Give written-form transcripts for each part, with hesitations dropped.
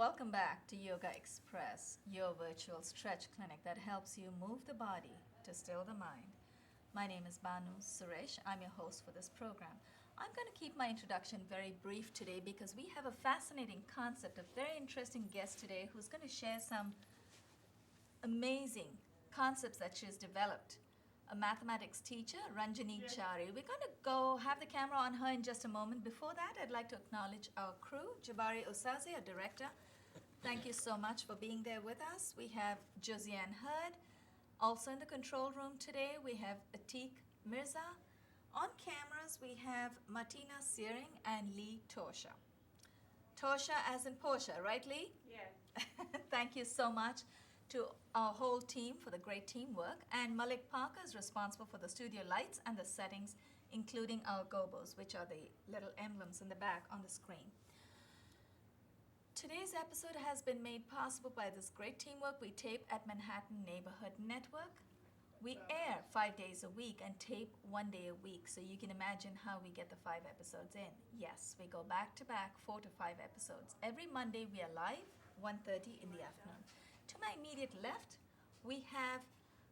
Welcome back to Yogaxpress, your virtual stretch clinic that helps you move the body to still the mind. My name is Banu Suresh. I'm your host for this program. I'm going to keep my introduction very brief today because we have a fascinating concept, a very interesting guest today who's going to share some amazing concepts that she's developed. A mathematics teacher, Ranjani Chari. We're going to go have the camera on her in just a moment. Before that, I'd like to acknowledge our crew, Jabari Osaze, our director. Thank you so much for being there with us. We have Josiane Hurd. Also in the control room today, we have Atik Mirza. On cameras, we have Martina Searing and Lee Tosha. Tosha as in Portia, right, Lee? Yeah. Thank you so much to our whole team for the great teamwork. And Malik Parker is responsible for the studio lights and the settings, including our gobos, which are the little emblems in the back on the screen. Today's episode has been made possible by this great teamwork we tape at Manhattan Neighborhood Network. We air 5 days a week and tape 1 day a week, so you can imagine how we get the 5 episodes in. Yes, we go back to back, 4 to 5 episodes. Every Monday we are live, 1:30 in the afternoon. To my immediate left, we have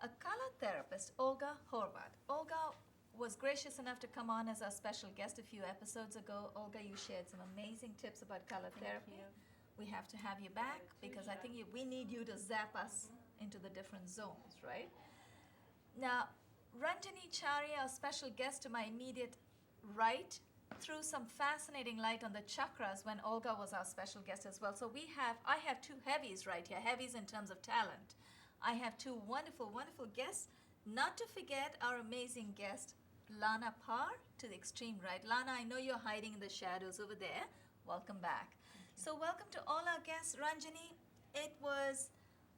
a color therapist, Olga Horvat. Olga was gracious enough to come on as our special guest a few episodes ago. Olga, you shared some amazing tips about color therapy. We have to have you back because I think we need you to zap us into the different zones, right? Now, Ranjani Chari, our special guest to my immediate right, threw some fascinating light on the chakras when Olga was our special guest as well. So I have two heavies right here, heavies in terms of talent. I have two wonderful, wonderful guests. Not to forget our amazing guest, Lana Parr, to the extreme right. Lana, I know you're hiding in the shadows over there. Welcome back. So welcome to all our guests. Ranjani, it was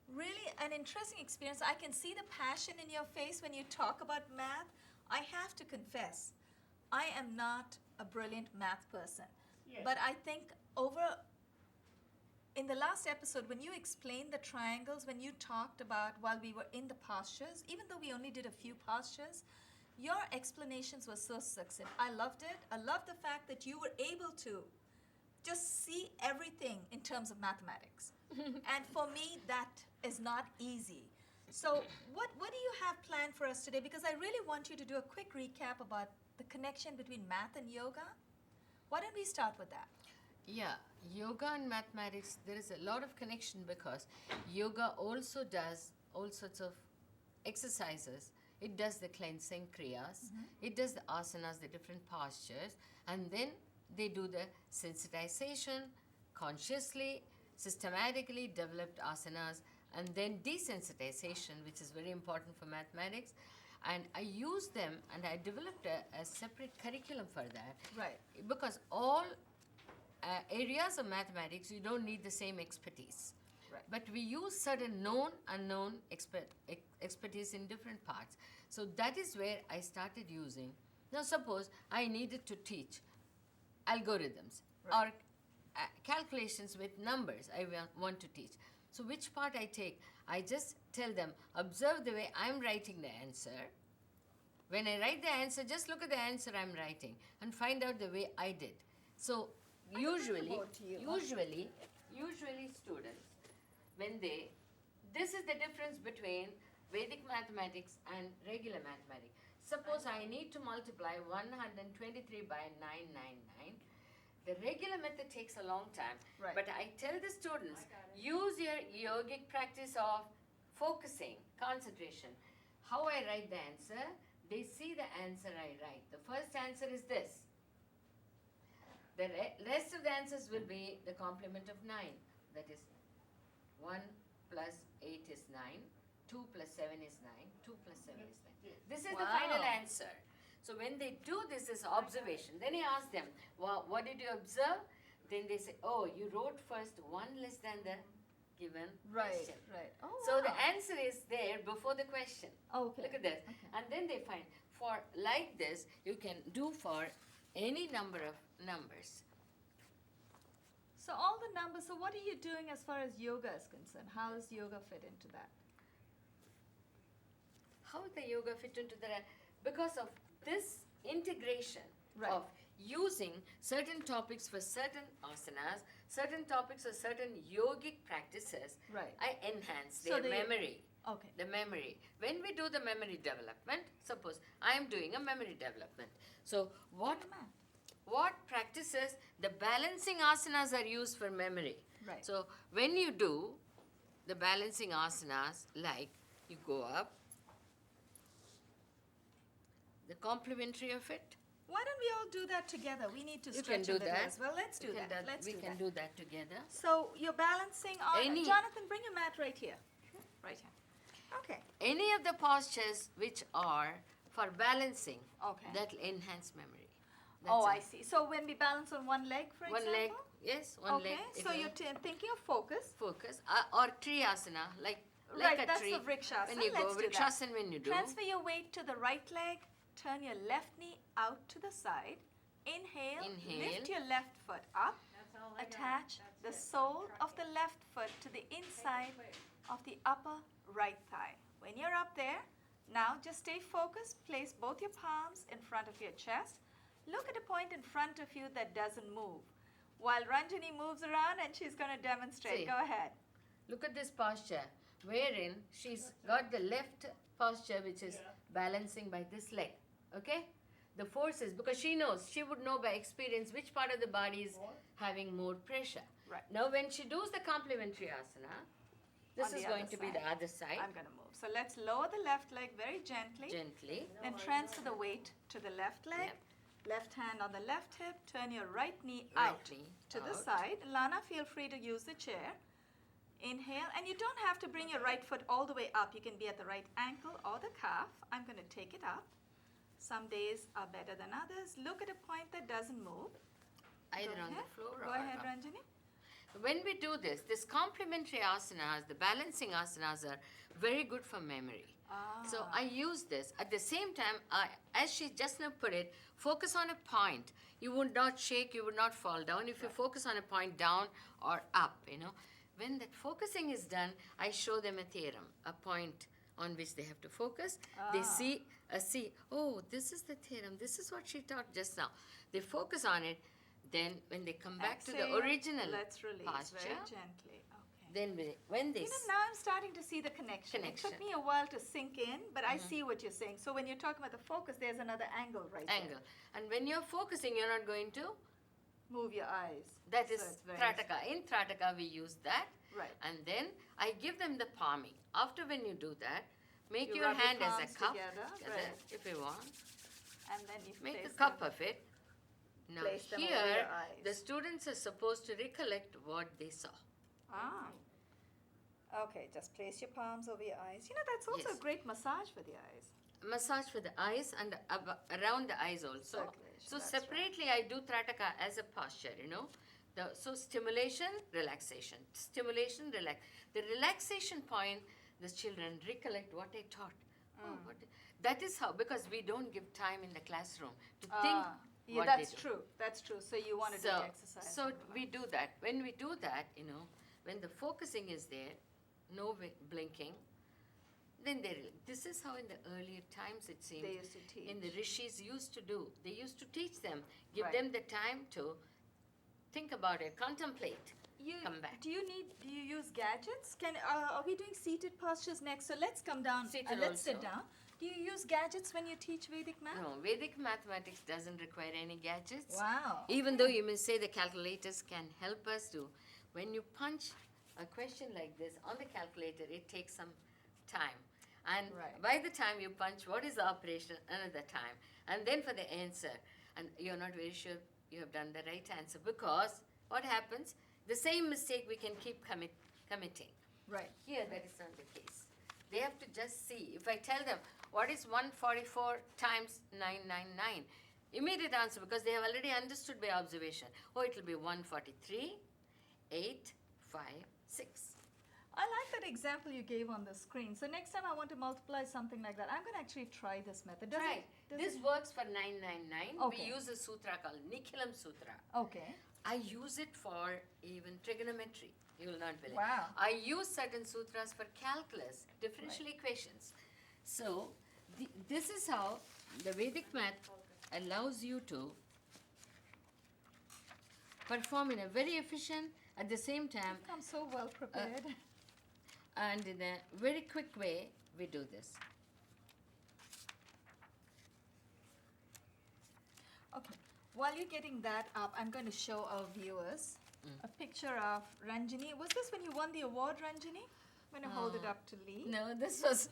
really an interesting experience. I can see the passion in your face when you talk about math. I have to confess, I am not a brilliant math person. Yes. But I think in the last episode, when you explained the triangles, when you talked about while we were in the postures, even though we only did a few postures, your explanations were so succinct. I loved it. I loved the fact that you were able to just see everything in terms of mathematics. And for me, that is not easy. So what do you have planned for us today? Because I really want you to do a quick recap about the connection between math and yoga. Why don't we start with that? Yeah, yoga and mathematics, there is a lot of connection because yoga also does all sorts of exercises. It does the cleansing kriyas, it does the asanas, the different postures, and then they do the sensitization, consciously, systematically developed asanas, and then desensitization, which is very important for mathematics. And I use them and I developed a separate curriculum for that. Right. Because all areas of mathematics, you don't need the same expertise. Right. But we use certain known, unknown expertise in different parts. So that is where I started using. Now suppose I needed to teach algorithms or calculations with numbers I want to teach. So which part I take? I just tell them, observe the way I'm writing the answer. When I write the answer, just look at the answer I'm writing and find out the way I did. So usually students, this is the difference between Vedic mathematics and regular mathematics. Suppose I need to multiply 123 by 999. The regular method takes a long time. Right. But I tell the students, use your yogic practice of focusing, concentration. How I write the answer, they see the answer I write. The first answer is this. The rest of the answers will be the complement of 9. That is 1 plus 8 is 9, 2 plus 7 is 9, 2 plus 7 is 9. This is the final answer. So when they do this observation, then I ask them, well, what did you observe? Then they say, oh, you wrote first 1 less than the given question. Right. Oh, So the answer is there before the question. Okay. Look at this. Okay. And then they find, for like this, you can do for any number of numbers. So all the numbers, so what are you doing as far as yoga is concerned? How does yoga fit into that? How the yoga fit into that? Because of this integration Right. of using certain topics for certain asanas, certain topics for certain yogic practices, Right. I enhance So their memory. Okay. The memory. When we do the memory development, suppose I am doing a memory development. So what practices, the balancing asanas are used for memory. Right. So when you do the balancing asanas, like you go up, the complementary of it, Why don't we all do that together? We need to you stretch can do a little that. as well. Let's do You can that. Let's we do can that. do that together. So you're balancing on. Any- Jonathan, bring your mat right here. Right here. Okay. Any of the postures which are for balancing, Okay. that will enhance memory. Oh, I That's see. So when we balance on one leg, for it. One example? leg, yes, one Okay. leg. it So will you're thinking of focus. focus or triyasana, like Right, a that's tree. the vrikshasana. When you Let's go do that. vrikshasana, when you do, Transfer your weight to the right leg. Turn your left knee out to the side. Inhale. Inhale. Lift your left foot up. Attach the sole of the left foot to the inside of the upper right thigh. When you're up there, now just stay focused. Place both your palms in front of your chest. Look at a point in front of you that doesn't move. While Ranjani moves around and she's going to demonstrate. See. Go ahead. look at this posture, wherein she's got the left posture which is balancing by this leg. Okay? The force is, because she knows, she would know by experience which part of the body is having more pressure. Right. Now when she does the complementary asana, this On the is going other to be side. the other side. I'm going to move. So let's lower the left leg very gently. Gently. Then transfer the weight to the left leg. Yep. Left hand on the left hip. Turn your right knee Right out knee to the out. side. Lana, feel free to use the chair. Inhale. And you don't have to bring your right foot all the way up. You can be at the right ankle or the calf. I'm going to take it up. Some days are better than others. Look at a point that doesn't move. Either Go on ahead. the floor Go or ahead, up. Ranjani. When we do this complementary asanas, the balancing asanas are very good for memory. So I use this. At the same time, as she just now put it, focus on a point. You would not shake, you would not fall down. If you focus on a point down or up, When that focusing is done, I show them a theorem, a point on which they have to focus. They see, oh, this is the theorem. This is what she taught just now. They focus on it. Then when they come back to the Exhale. original Let's release posture, very gently. Okay. then when they Now I'm starting to see the connection. It took me a while to sink in, but I see what you're saying. So when you're talking about the focus, there's another angle right angle. And when you're focusing, you're not going to. there. Move your eyes. That So is it's very Trataka. In Trataka, we use that. Right. And then I give them the palming. After when you do that, make You your rub your hand as a palms cup. together, right. If you want. And then you Make a place cup them. of it. Now Place them over here, your eyes. the students are supposed to recollect what they saw. Ah. Okay, just place your palms over your eyes. That's also Yes. a great massage for the eyes. Massage for the eyes and around the eyes also. Circulation, So that's right. separately, I do Trataka as a posture, So stimulation, relaxation. Stimulation, relax. The relaxation point, the children recollect what I taught. Oh, that is how, because we don't give time in the classroom to think Yeah, what that's they do. true. That's true. So you want to do So, the exercise. so we do that. When we do that, when the focusing is there, no blinking, then this is how in the earlier times it seems. They used to teach. In the rishis used to do. They used to teach them, give Right. them the time to think about it, contemplate, come back. Do you use gadgets? Are we doing seated postures next? So let's come down. Seated Let's sit also. down. Do you use gadgets when you teach Vedic math? No, Vedic mathematics doesn't require any gadgets. Wow. Even though you may say the calculators can help us to, when you punch a question like this on the calculator, it takes some time. And Right. by the time you punch, what is the operation, another time. And then for the answer, and you're not very sure you have done the right answer, because what happens, the same mistake we can keep committing. Right. Here, that is not the case. They have to just see. If I tell them, what is 144 times 999? Immediate answer, because they have already understood by observation. Oh, it will be 143, 8, 5, 6. I like that example you gave on the screen. So next time I want to multiply something like that, I'm going to actually try this method. Does Right. Does This works for 999. Okay. We use a sutra called Nikhilam Sutra. Okay. I use it for even trigonometry. You will not believe. Wow. I use certain sutras for calculus, differential equations. So this is how the Vedic math allows you to perform in a very efficient, at the same time, You've come so well prepared. and in a very quick way, we do this. Okay. While you're getting that up, I'm going to show our viewers a picture of Ranjani. Was this when you won the award, Ranjani? I'm going to hold it up to Lee. No, this was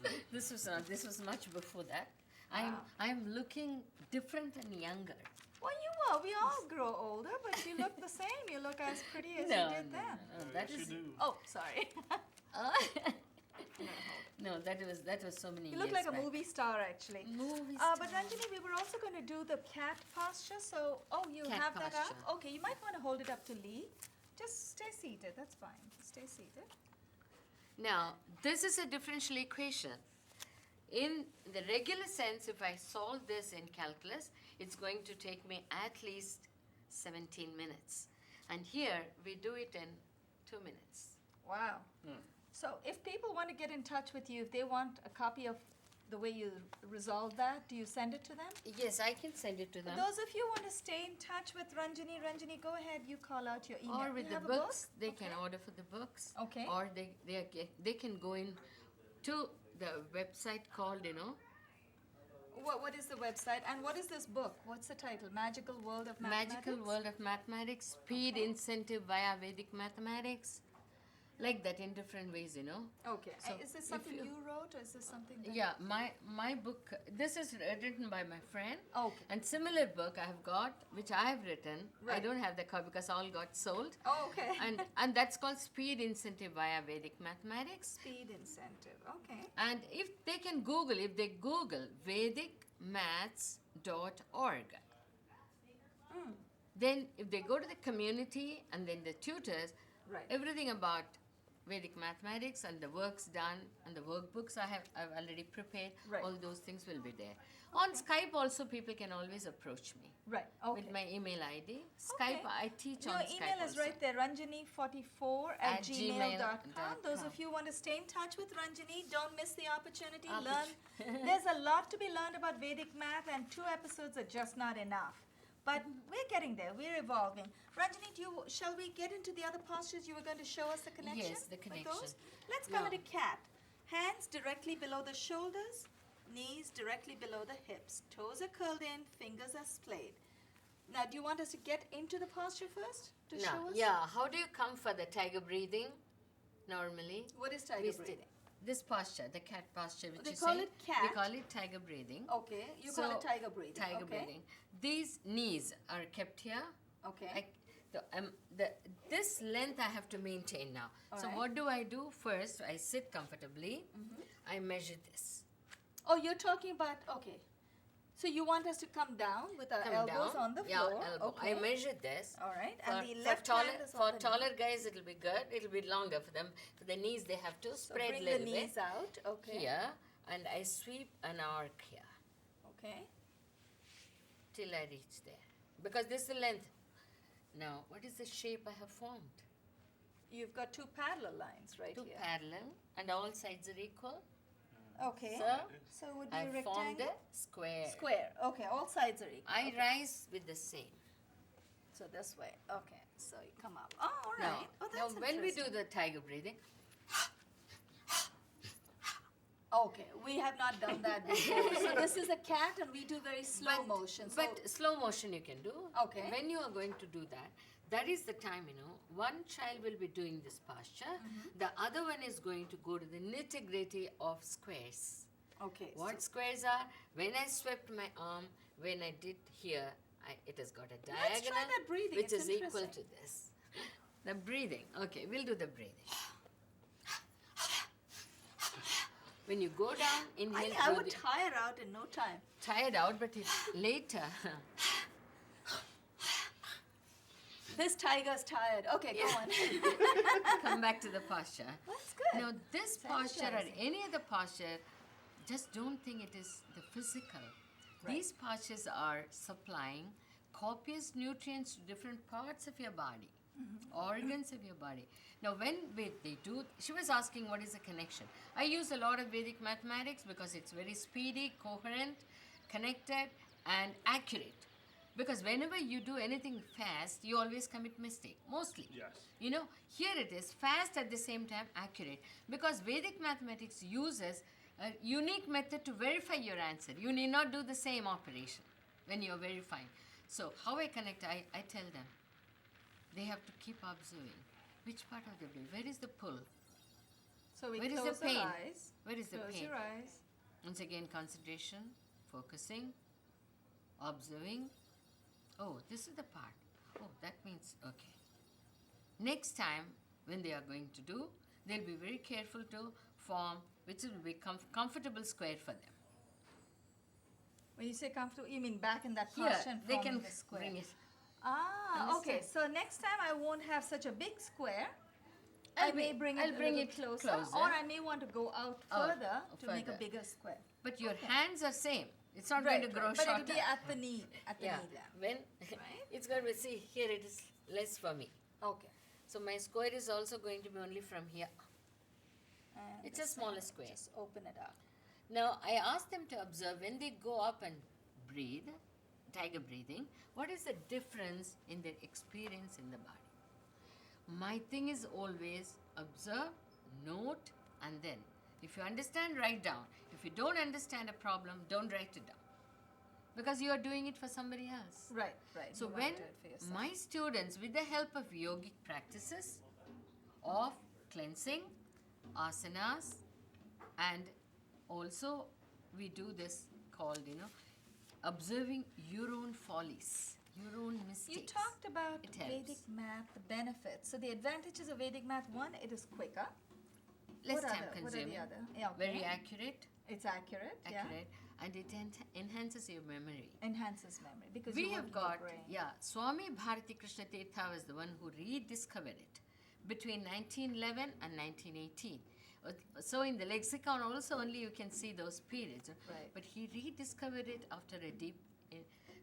not. This was much before that. I'm looking different and younger. Well, you were. We all grow older, but you look the same. You look as pretty as you did then. That is. Oh, sorry. No, that was so many You years look like a back. movie star, actually. Movie But Ranjani, we were also going to do the cat posture. So, you Cat have that posture. up? Okay, you might want to hold it up to Lee. Just stay seated. That's fine. Just stay seated. Now, this is a differential equation. In the regular sense, if I solve this in calculus, it's going to take me at least 17 minutes. And here, we do it in 2 minutes. Wow. So if people want to get in touch with you, if they want a copy of the way you resolve that, do you send it to them? Yes, I can send it to them. Those of you who want to stay in touch with Ranjani, go ahead, you call out your email. Or with You the have a books, book? they can order for the books. Okay. Or they can go in to the website called, What is the website? And what is this book? What's the title? Magical World of Mathematics? Magical World of Mathematics, Speed Incentive via Vedic Mathematics. Like that in different ways, Okay. So Is this if something you- you wrote or is this something that... Yeah, my book, this is written by my friend. Okay. And similar book I have got, which I have written. I Right. don't have the copy because all got sold. Oh, okay. And that's called Speed Incentive via Vedic Mathematics. Speed incentive. Okay. And if they Google vedicmaths.org, then if they go to the community and then the tutors, Right. everything about Vedic mathematics and the works done and the workbooks I've already prepared, Right. all those things will be there. On Skype also people can always approach me Right. Okay. with my email ID. Skype, Okay. I teach Your on Skype email is also. right there, ranjani44@gmail.com. gmail.com. Those of you who want to stay in touch with Ranjani, don't miss the opportunity. Learn. Opportunity. There's a lot to be learned about Vedic math, and 2 episodes are just not enough. But we're getting there. We're evolving. Ranjani, shall we get into the other postures? You were going to show us the connection. Yes, the with connection. those? Let's come Now- into cat. Hands directly below the shoulders, knees directly below the hips. Toes are curled in, fingers are splayed. Now, do you want us to get into the posture first to show Now, us? yeah, how do you come for the tiger breathing normally? What is tiger We sti- breathing? This posture, the cat posture, which They you call say, it cat. we call it tiger breathing. Okay, you call it So, tiger breathing. Tiger okay. breathing. These knees are kept here. Okay. This length I have to maintain now. All So right. what do I do? First, I sit comfortably. I measure this. Oh, you're talking about, okay. So you want us to come down with our Come elbows down. on the Yeah, floor. elbow. Okay. I measure this. All right. For, And the for left taller, hand is for on the taller guys, it'll be good. It'll be longer for them. For the knees, they have to So spread bring a the little knees bit out. Okay. here, and I sweep an arc here Okay. till I reach there. Because this is the length. Now, what is the shape I have formed? You've got 2 parallel lines right Two here. parallel, and all sides are equal. Okay. So, it would be I a formed rectangle. a square. Square. Okay. All sides are equal. I Okay. rise with the same. So this way. Okay. So you come up. Oh, all right. Now, Oh, now that's when we do interesting. the tiger breathing, Okay, we have not done that before. So this is a cat, and we do very slow motion. So but slow motion you can do. Okay. When you are going to do that, that is the time, one child will be doing this posture. The other one is going to go to the nitty-gritty of squares. okay. What squares are? When I swept my arm, when I did here, it has got a diagonal. Let's try that breathing. Which It's is equal interesting. to this. The breathing. Okay, we'll do the breathing. When you go down, inhale. I through would the- tire out in no time. tired out, but later. This tiger's tired. Okay, go on. Come back to the posture. That's good. Now, this It's posture or energizing. any other posture, just don't think it is the physical. Right. These postures are supplying copious nutrients to different parts of your body, organs of your body. Now, when they do, she was asking what is the connection. I use a lot of Vedic mathematics because it's very speedy, coherent, connected, and accurate. Because whenever you do anything fast, you always commit mistake, mostly. Yes. You know, here it is fast at the same time accurate, because Vedic mathematics uses a unique method to verify your answer. You need not do the same operation when you're verifying. So how I connect, I tell them, they have to keep observing. Which part of the brain? Where is the pull? So we Where is close the pain? our eyes. Where is the Close pain? your eyes. Once again, concentration, focusing, observing. Oh, this is the part. Oh, that means, okay. Next time, when they are going to do, they'll be very careful to form which will be comfortable square for them. When you say comfortable, you mean back in that Here, posture and they forming can the square. bring it. Ah, okay. Understand? So next time I won't have such a big square. I may bring it I'll a bring little it closer, closer. or I may want to go out further to make a further. bigger square. But your Okay. hands are same. It's not going to grow But shorter. it'll be at the knee, at the yeah. knee level. When Right? it's going to be, see, here it is less for me. Okay. So my square is also going to be only from here. And It's the a smaller same. square. Just open it up. Now, I ask them to observe when they go up and breathe, tiger breathing, what is the difference in their experience in the body? My thing is always observe, note, and then. If you understand, write down. If you don't understand a problem, don't write it down. Because you are doing it for somebody else. Right, right. So You want when to do it for yourself. my students, with the help of yogic practices of cleansing, asanas, and also we do this called, observing your own follies, your own mistakes. You talked about It helps. Vedic math, the benefits. So the advantages of Vedic math, one, it is quicker. Less What time other- what are the consuming, other? Yeah, okay. very accurate, It's accurate, and it enhances your memory. Enhances memory because We you have work with got, the brain. Swami Bharati Krishna Tirtha was the one who rediscovered it between 1911 and 1918. So in the lexicon also only you can see those periods. Right. But he rediscovered it after a deep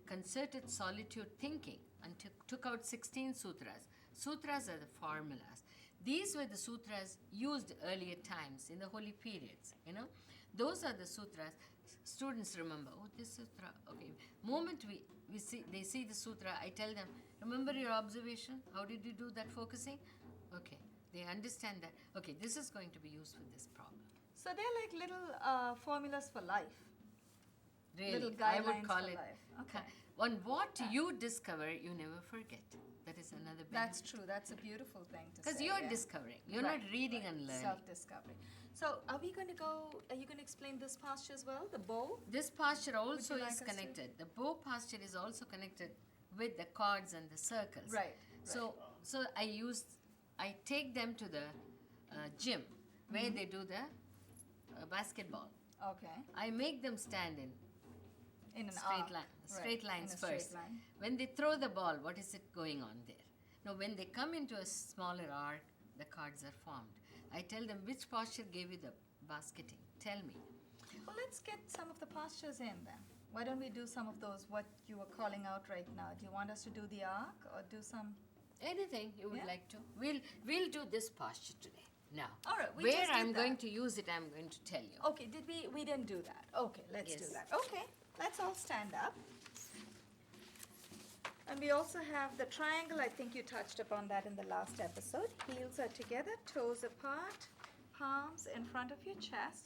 concerted solitude thinking and took out 16 sutras. Sutras are the formulas. These were the sutras used earlier times in the holy periods, Those are the sutras. Students remember, oh, this sutra, okay. Moment they see the sutra, I tell them, remember your observation? How did you do that focusing? Okay, they understand that. Okay, this is going to be used for this problem. So they're like little formulas for life. Really, Little I would guidelines call for it. life. Okay. On what you discover, you never forget. That is another benefit. That's true. That's a beautiful thing to say. Because you're yeah. discovering. You're Right, not reading right. and learning. Self-discovery. So are you going to explain this posture as well, the bow? This posture also you like is us to? connected. The bow posture is also connected with the chords and the circles. Right. So I take them to the gym where Mm-hmm. they do the basketball. Okay. I make them stand in In an straight arc. line, Right, straight in lines a straight first. line. When they throw the ball, what is it going on there? Now, when they come into a smaller arc, the chords are formed. I tell them which posture gave you the basketing. Tell me. Well, let's get some of the postures in then. Why don't we do some of those, what you were calling out right now? Do you want us to do the arc or do some? Anything you would Yeah. like to. We'll do this posture today. Now, All right, we where just did I'm going that. to use it, I'm going to tell you. Okay, we didn't do that. Okay, let's do Yes. that. Okay, let's all stand up. And we also have the triangle. I think you touched upon that in the last episode. Heels are together, toes apart, palms in front of your chest.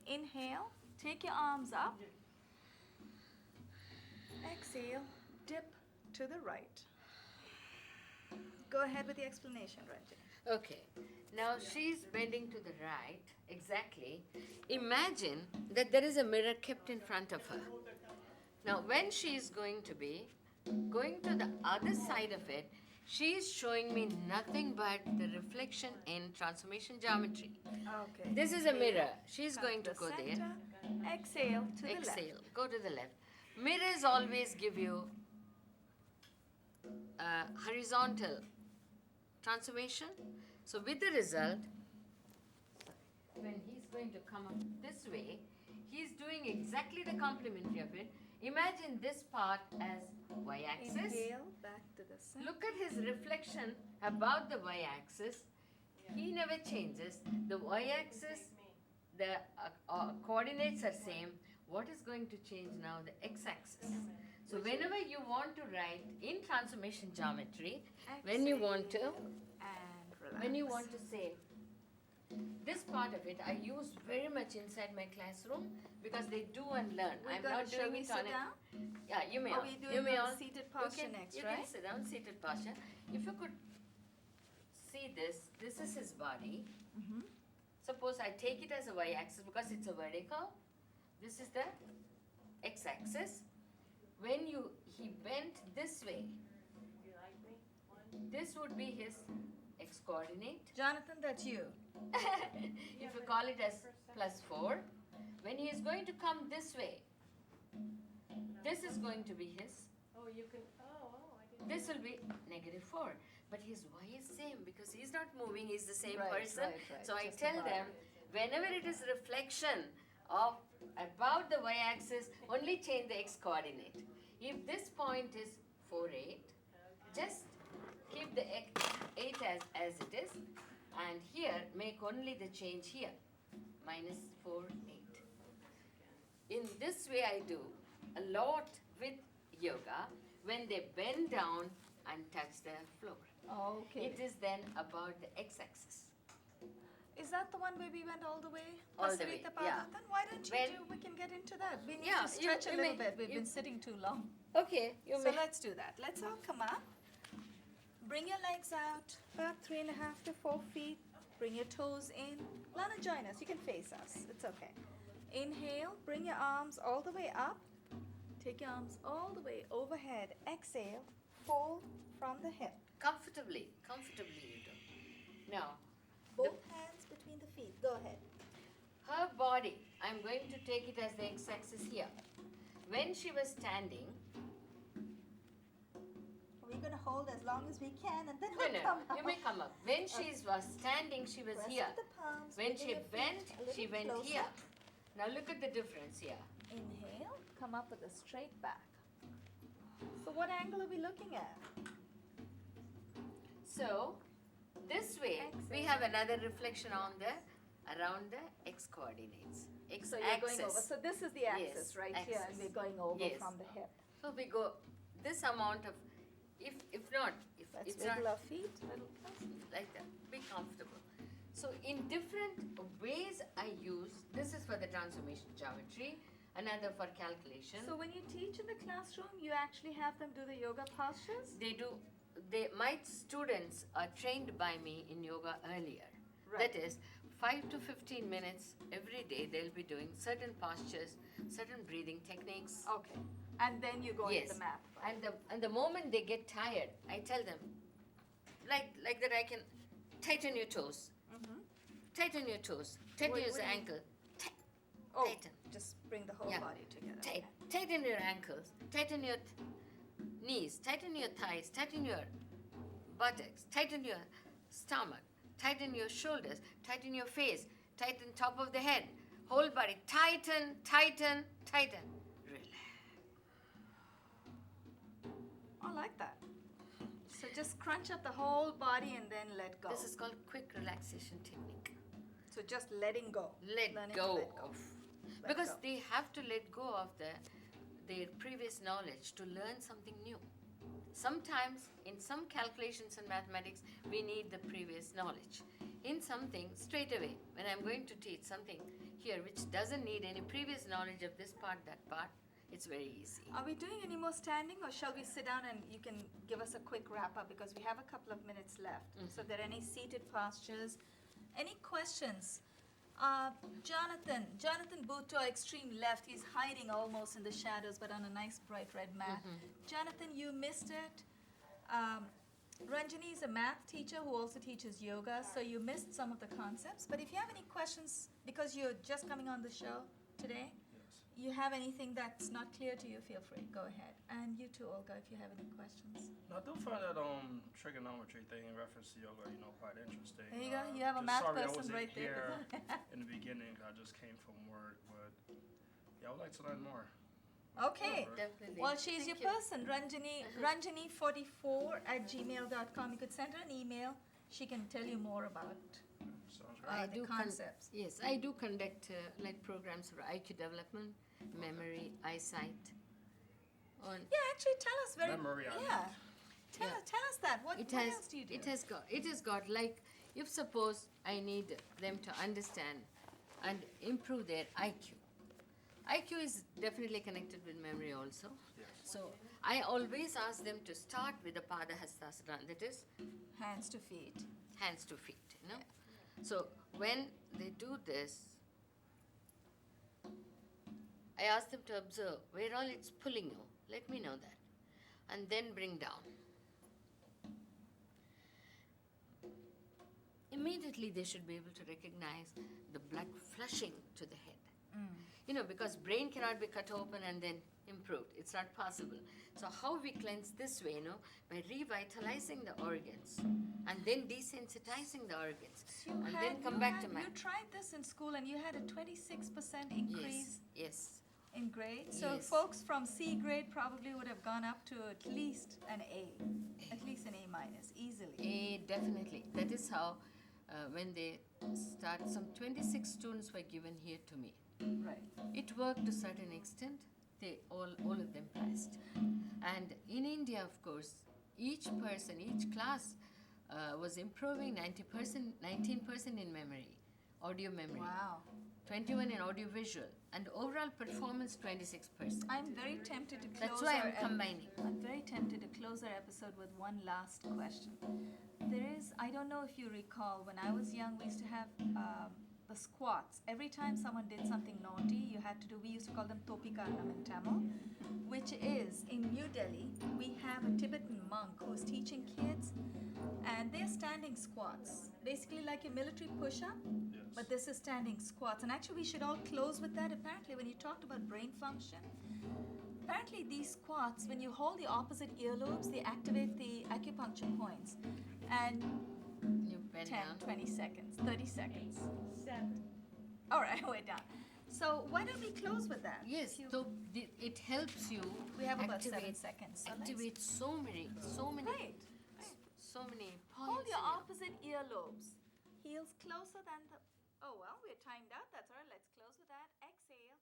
Inhale, take your arms up. Exhale, dip to the right. Go ahead with the explanation, Ranjani. Okay. Now she's bending to the right. Exactly. Imagine that there is a mirror kept in front of her. Now, when she is going to be going to the other side of it, she is showing me nothing but the reflection in transformation geometry. Okay. This is a mirror. She's Come going to the go there. center. Exhale to the left. Exhale. Go to the left. Mirrors always give you horizontal transformation. So with the result, when he's going to come up this way, he's doing exactly the complementary of it. Imagine this part as y-axis. Inhale, back to the center. Look at his reflection about the y-axis. He never changes. The y-axis, the coordinates are same. What is going to change now? The x-axis. So whenever you want want to write in transformation geometry, when you want to, And relax. when you want to say, this part of it I use very much inside my classroom because they do and learn. I'm not Shall doing we it sit on down? Yeah, you may. Are we doing you may a all, seated you posture can, next, you right? can sit down, seated posture. If you could see this is his body. Mm-hmm. Suppose I take it as a y-axis because it's a vertical. This is the x-axis. When he bent this way, this would be his x-coordinate. Jonathan, that's you. If you call it as +4, when he is going to come this way, this is going to be his. Oh, you can, I didn't. This will be -4. But his y is same because he's not moving, he's the same Right, person. right. So I Just tell about. them, whenever it is reflection of about the y-axis, only change the x-coordinate. If this point is 4, 8, just keep the 8 as it is, and here make only the change here, -4, 8. In this way I do a lot with yoga when they bend down and touch the floor. Okay. It is then about the x-axis. Is that the one where we went all the way? All the way, Pasarita yeah. Then why don't you When- we can get into that. We need Yeah, to stretch you a little may- bit. We've you- been sitting too long. Okay, So let's do that. Let's all come up. Bring your legs out, about 3.5 to 4 feet. Bring your toes in. Lana, join us. You can face us. It's okay. Inhale, bring your arms all the way up. Take your arms all the way overhead. Exhale, fold from the hip. comfortably you do. Now, Both hands between the feet. Go ahead. her body, I'm going to take it as the x-axis here. When she was standing, We're going to hold as long as we can and then no, we'll come no, you up. may come up. When she was standing, she was Press here. with the palms. When bring she your feet bent, a little she went closer. here. Now look at the difference here. Inhale, come up with a straight back. So what angle are we looking at? So, this way, we Exhale. have another reflection on around the x-coordinates. So you're going over. X-axis. So this is the axis Yes, right here, and axis. we're going over Yes. from the hip. So we go this amount of, if not, if Let's it's not wiggle our feet a little closer. like that, be comfortable. So in different ways I use, this is for the transformation geometry, another for calculation. So when you teach in the classroom, you actually have them do the yoga postures? My students are trained by me in yoga earlier. Right. That is 5 to 15 minutes every day they'll be doing certain postures, certain breathing techniques. Okay. And then you go into the math. Right? And the moment they get tired, I tell them, like that I can tighten your toes, Mm-hmm. tighten your toes, tighten What your do you mean? ankle, Oh, tighten, just bring the whole Yeah. body together. tight, Okay. tighten your ankles, tighten your knees, tighten your thighs, tighten your buttocks, tighten your stomach, tighten your shoulders, tighten your face, tighten top of the head, whole body, tighten, tighten, tighten. Relax. I like that. So just crunch up the whole body and then let go. This is called quick relaxation technique. So just letting go. Let Learning to go let go. of. Let Because go. they have to let go of their previous knowledge to learn something new. Sometimes in some calculations in mathematics, we need the previous knowledge. In something, straight away, when I'm going to teach something here which doesn't need any previous knowledge of this part, that part, it's very easy. Are we doing any more standing, or shall we sit down and you can give us a quick wrap up because we have a couple of minutes left. So if there are any seated postures, any questions? Jonathan Booth to our extreme left, he's hiding almost in the shadows but on a nice bright red mat. Jonathan, you missed it. Ranjani is a math teacher who also teaches yoga, so you missed some of the concepts. But if you have any questions, because you're just coming on the show today, you have anything that's not clear to you, feel free, go ahead. And you too, Olga, if you have any questions. I do find that trigonometry thing in reference to yoga, quite interesting. There you go, you have a just math sorry person I wasn't right there. here in the beginning. I just came from work, but yeah, I would like to learn more. Okay. Definitely. Well, she's Thank your you. person, Ranjani44@gmail.com. You could send her an email. She can tell you more about Sounds great. the concepts. Yes, I do conduct like programs for IQ development, memory, eyesight, on. Yeah, actually, tell us very. Memory, I Yeah. Yeah. Tell us that. What It what has else do you do? it has got like, if suppose I need them to understand and improve their IQ. IQ is definitely connected with memory also. Yes. So I always ask them to start with the Padahastasana, that is Hands to feet. hands to feet, you know. So when they do this, I ask them to observe where all it's pulling you. Let me know that. And then bring down. Immediately they should be able to recognize the blood flushing to the head. You know, because brain cannot be cut open and then improved. It's not possible. So how we cleanse this way, you know, by revitalizing the organs and then desensitizing the organs and then come back to You mind. tried this in school and you had a 26% increase Yes. in grade. So Yes. folks from C grade probably would have gone up to at least an A, at least an A minus, easily. Definitely. That is how, when they start, some 26 students were given here to me. Right. It worked to a certain extent. They all of them passed. And in India, of course, each person, each class was improving 19% in memory, audio memory, Wow. 21 in audio visual, and overall performance 26%. I'm very tempted to close That's why our I'm combining. I'm very tempted to close our episode with one last question. There is, I don't know if you recall, when I was young, we used to have the squats. Every time someone did something naughty, you had to do, we used to call them topikarnam in Tamil, which is, in New Delhi, we have a Tibetan monk who's teaching kids, and they're standing squats. Basically like a military push-up, Yes. but this is standing squats. And actually we should all close with that. Apparently when you talked about brain function, apparently these squats, when you hold the opposite earlobes, they activate the acupuncture points. And You bend 10, down. 20 seconds, 30 seconds. 7. All right, we're done. So why don't we close with that? Yes, so it helps you We have about 7 activate, seconds. So let's- activate so many Right. so many points. Hold your in your- opposite earlobes. Heels closer than the. Oh, well, we're timed out. That's all right. Let's close with that. Exhale.